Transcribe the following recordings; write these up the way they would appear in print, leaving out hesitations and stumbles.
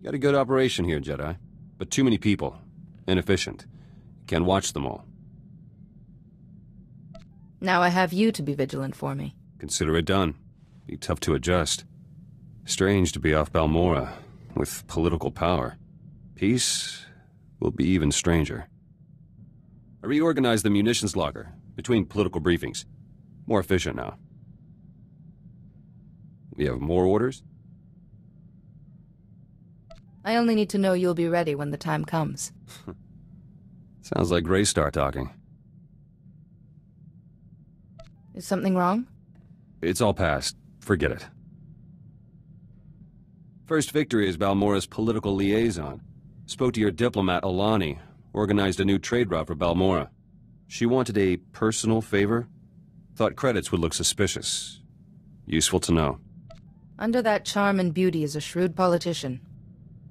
Got a good operation here, Jedi. But too many people. Inefficient. Can't watch them all. Now I have you to be vigilant for me. Consider it done. Be tough to adjust. Strange to be off Balmorra, with political power. Peace will be even stranger. I reorganized the munitions locker, between political briefings. More efficient now. We have more orders? I only need to know you'll be ready when the time comes. Sounds like Greystar talking. Is something wrong? It's all past. Forget it. First victory as Balmorra's political liaison. Spoke to your diplomat, Alani. Organized a new trade route for Balmorra. She wanted a personal favor. Thought credits would look suspicious. Useful to know. Under that charm and beauty is a shrewd politician.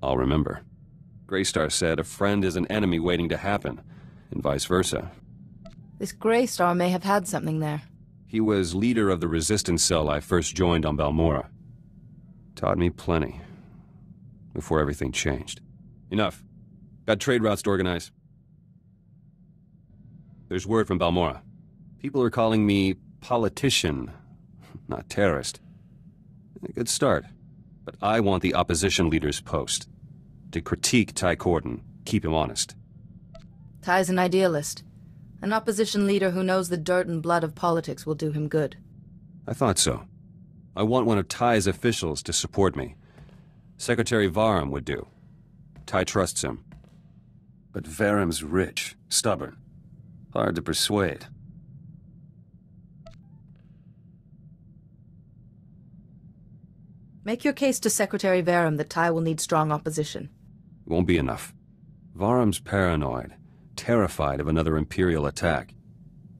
I'll remember. Greystar said a friend is an enemy waiting to happen, and vice versa. This Greystar may have had something there. He was leader of the resistance cell I first joined on Balmorra. Taught me plenty. Before everything changed. Enough. Got trade routes to organize. There's word from Balmorra. People are calling me politician, not terrorist. A good start. But I want the opposition leader's post. To critique Ty Corden, keep him honest. Ty's an idealist. An opposition leader who knows the dirt and blood of politics will do him good. I thought so. I want one of Ty's officials to support me. Secretary Varem would do. Ty trusts him. But Varem's rich, stubborn. Hard to persuade. Make your case to Secretary Varem that Ty will need strong opposition. Won't be enough. Varem's paranoid, terrified of another Imperial attack.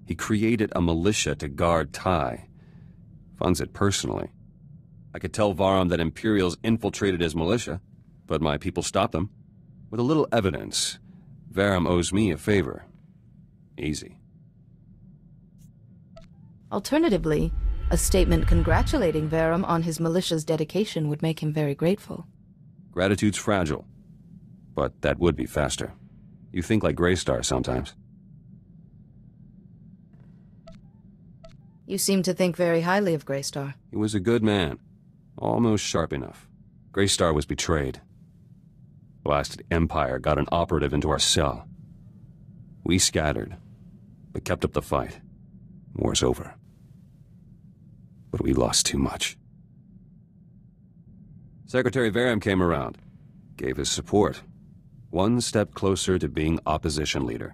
He created a militia to guard Ty. Funds it personally. I could tell Varem that Imperials infiltrated his militia, but my people stopped them. With a little evidence, Varem owes me a favor. Easy. Alternatively, a statement congratulating Varem on his militia's dedication would make him very grateful. Gratitude's fragile, but that would be faster. You think like Greystar sometimes. You seem to think very highly of Greystar. He was a good man. Almost sharp enough. Greystar was betrayed. Blasted Empire got an operative into our cell. We scattered, but kept up the fight. War's over. But we lost too much. Secretary Varem came around, gave his support. One step closer to being opposition leader.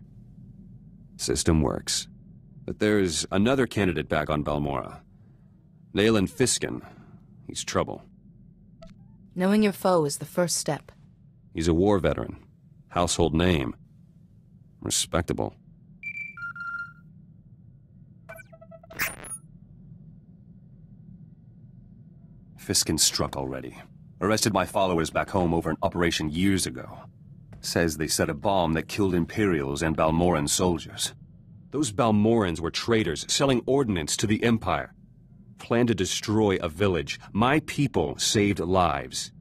System works. But there's another candidate back on Balmorra. Nayland Fiskin. He's trouble. Knowing your foe is the first step. He's a war veteran. Household name. Respectable. Fiskin struck already. Arrested my followers back home over an operation years ago. Says they set a bomb that killed Imperials and Balmorran soldiers. Those Balmorrans were traitors, selling ordnance to the Empire. Planned to destroy a village. My people saved lives.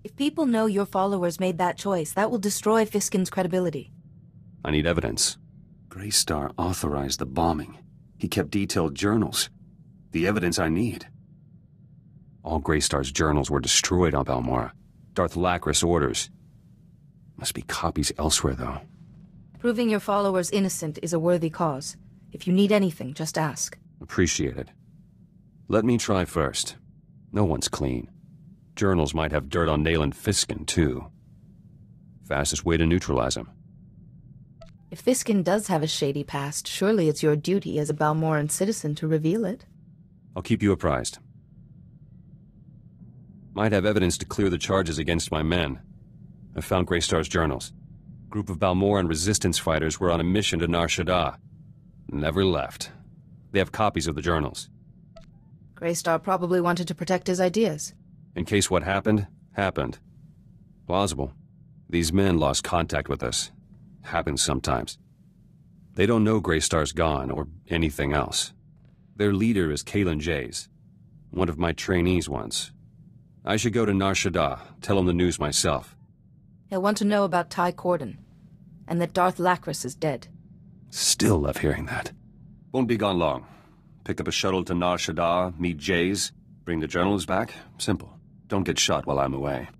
If people know your followers made that choice, that will destroy Fiskin's credibility. I need evidence. Greystar authorized the bombing. He kept detailed journals. The evidence I need. All Greystar's journals were destroyed on Balmorra. Darth Lacris orders. Must be copies elsewhere, though. Proving your followers innocent is a worthy cause. If you need anything, just ask. Appreciate it. Let me try first. No one's clean. Journals might have dirt on Nayland Fiskin, too. Fastest way to neutralize him. If Fiskin does have a shady past, surely it's your duty as a Balmorran citizen to reveal it. I'll keep you apprised. Might have evidence to clear the charges against my men. I found Greystar's journals. Group of Balmorran resistance fighters were on a mission to Nar Shaddaa. Never left. They have copies of the journals. Greystar probably wanted to protect his ideas. In case what happened, happened. Plausible. These men lost contact with us. Happens sometimes. They don't know Greystar's gone, or anything else. Their leader is Kalen Jays, one of my trainees once. I should go to Nar Shaddaa, tell him the news myself. He'll want to know about Ty Corden, and that Darth Lacris is dead. Still love hearing that. Won't be gone long. Pick up a shuttle to Nar Shaddaa, meet Jays, bring the journals back. Simple. Don't get shot while I'm away.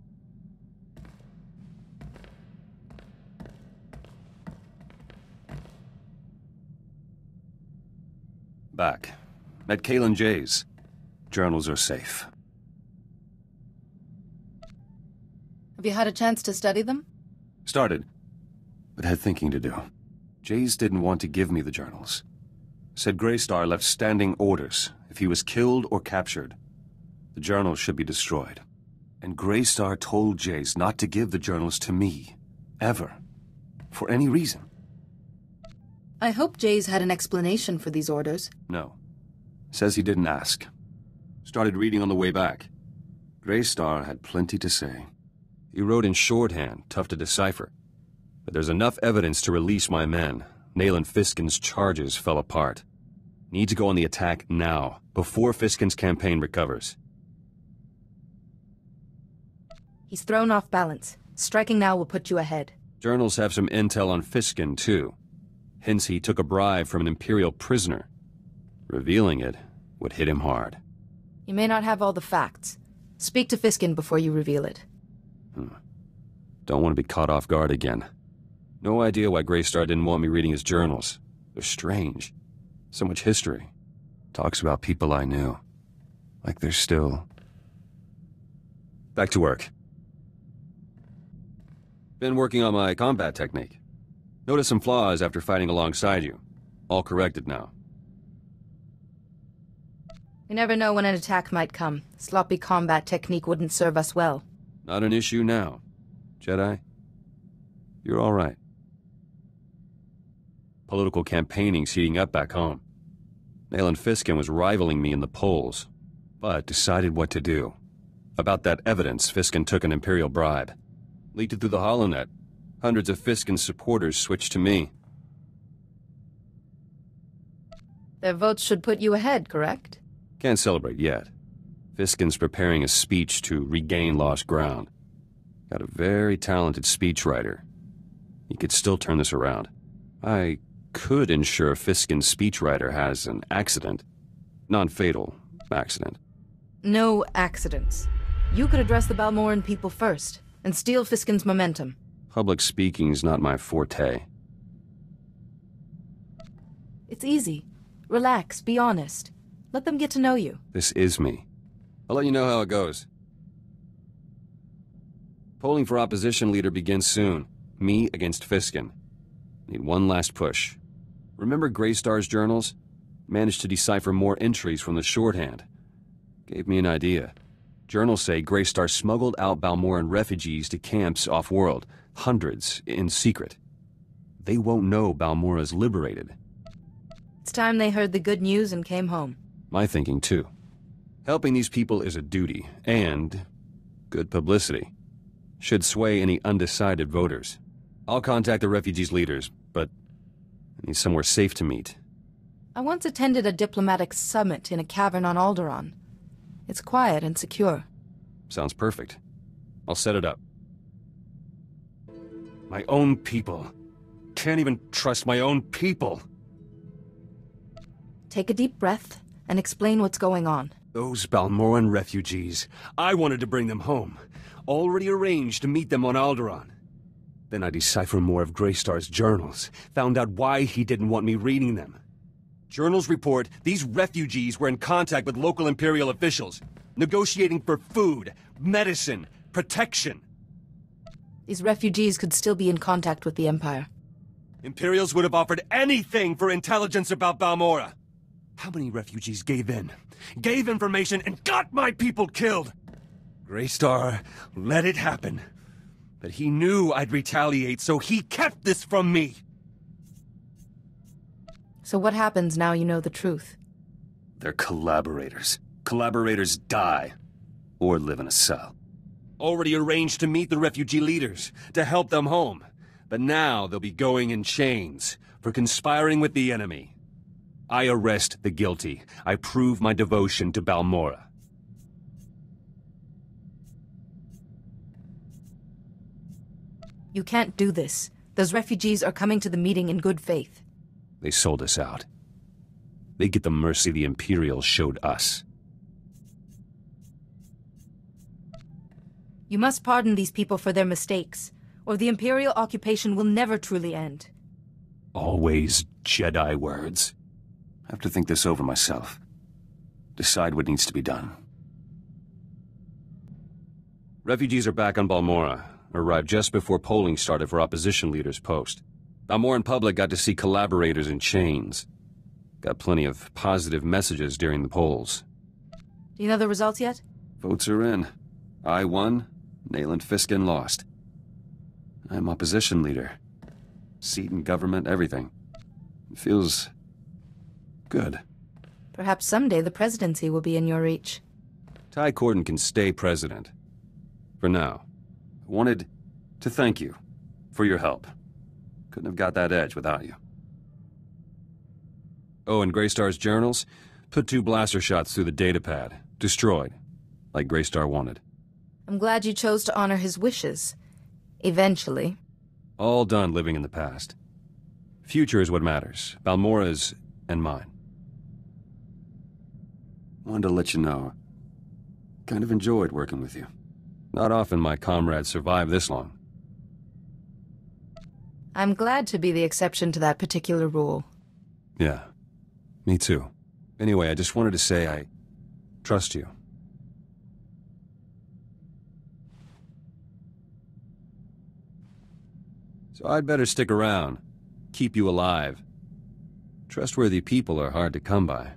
Back. Met Kalen Jays. Journals are safe. Have you had a chance to study them? Started, but had thinking to do. Jays didn't want to give me the journals. Said Greystar left standing orders. If he was killed or captured, the journals should be destroyed. And Greystar told Jays not to give the journals to me. Ever. For any reason. I hope Jays had an explanation for these orders. No. Says he didn't ask. Started reading on the way back. Greystar had plenty to say. He wrote in shorthand, tough to decipher. But there's enough evidence to release my men. Nayland Fiskin's charges fell apart. Need to go on the attack now, before Fiskin's campaign recovers. He's thrown off balance. Striking now will put you ahead. Journals have some intel on Fiskin, too. Hence he took a bribe from an Imperial prisoner. Revealing it would hit him hard. You may not have all the facts. Speak to Fiskin before you reveal it. Don't want to be caught off guard again. No idea why Greystar didn't want me reading his journals. They're strange. So much history. Talks about people I knew. Like they're still... Back to work. Been working on my combat technique. Noticed some flaws after fighting alongside you. All corrected now. We never know when an attack might come. Sloppy combat technique wouldn't serve us well. Not an issue now. Jedi, you're all right. Political campaigning's heating up back home. Nayland Fiskin was rivaling me in the polls, but decided what to do. About that evidence, Fiskin took an Imperial bribe. Leaked it through the HoloNet. Hundreds of Fiskin's supporters switched to me. Their votes should put you ahead, correct? Can't celebrate yet. Fiskin's preparing a speech to regain lost ground. Got a very talented speechwriter. He could still turn this around. I could ensure Fiskin's speechwriter has an accident. Non-fatal accident. No accidents. You could address the Balmoran people first, and steal Fiskin's momentum. Public speaking's not my forte. It's easy. Relax, be honest. Let them get to know you. This is me. I'll let you know how it goes. Polling for opposition leader begins soon. Me against Fiskin. Need one last push. Remember Greystar's journals? Managed to decipher more entries from the shorthand. Gave me an idea. Journals say Greystar smuggled out Balmoran refugees to camps off-world. Hundreds, in secret. They won't know Balmora's liberated. It's time they heard the good news and came home. My thinking, too. Helping these people is a duty, and good publicity. Should sway any undecided voters. I'll contact the refugees' leaders, but I need somewhere safe to meet. I once attended a diplomatic summit in a cavern on Alderaan. It's quiet and secure. Sounds perfect. I'll set it up. My own people. Can't even trust my own people. Take a deep breath and explain what's going on. Those Balmoran refugees. I wanted to bring them home. Already arranged to meet them on Alderaan. Then I deciphered more of Greystar's journals. Found out why he didn't want me reading them. Journals report these refugees were in contact with local Imperial officials, negotiating for food, medicine, protection. These refugees could still be in contact with the Empire. Imperials would have offered anything for intelligence about Balmora. How many refugees gave in? Gave information and got my people killed? Greystar let it happen. But he knew I'd retaliate, so he kept this from me. So what happens now you know the truth? They're collaborators. Collaborators die. Or live in a cell. Already arranged to meet the refugee leaders, to help them home. But now they'll be going in chains for conspiring with the enemy. I arrest the guilty. I prove my devotion to Balmora. You can't do this. Those refugees are coming to the meeting in good faith. They sold us out. They get the mercy the Imperials showed us. You must pardon these people for their mistakes, or the Imperial occupation will never truly end. Always Jedi words. I have to think this over myself. Decide what needs to be done. Refugees are back on Balmorra. Arrived just before polling started for opposition leader's post. Balmoran public got to see collaborators in chains. Got plenty of positive messages during the polls. Do you know the results yet? Votes are in. I won, Nayland Fiskin lost. I'm opposition leader. Seat in government, everything. It feels good. Perhaps someday the presidency will be in your reach. Ty Corden can stay president. For now. I wanted to thank you for your help. Couldn't have got that edge without you. Oh, and Greystar's journals? Put 2 blaster shots through the datapad. Destroyed. Like Greystar wanted. I'm glad you chose to honor his wishes. Eventually. All done living in the past. Future is what matters. Balmora's and mine. Wanted to let you know. Kind of enjoyed working with you. Not often my comrades survive this long. I'm glad to be the exception to that particular rule. Yeah, me too. Anyway, I just wanted to say I trust you. So I'd better stick around. Keep you alive. Trustworthy people are hard to come by.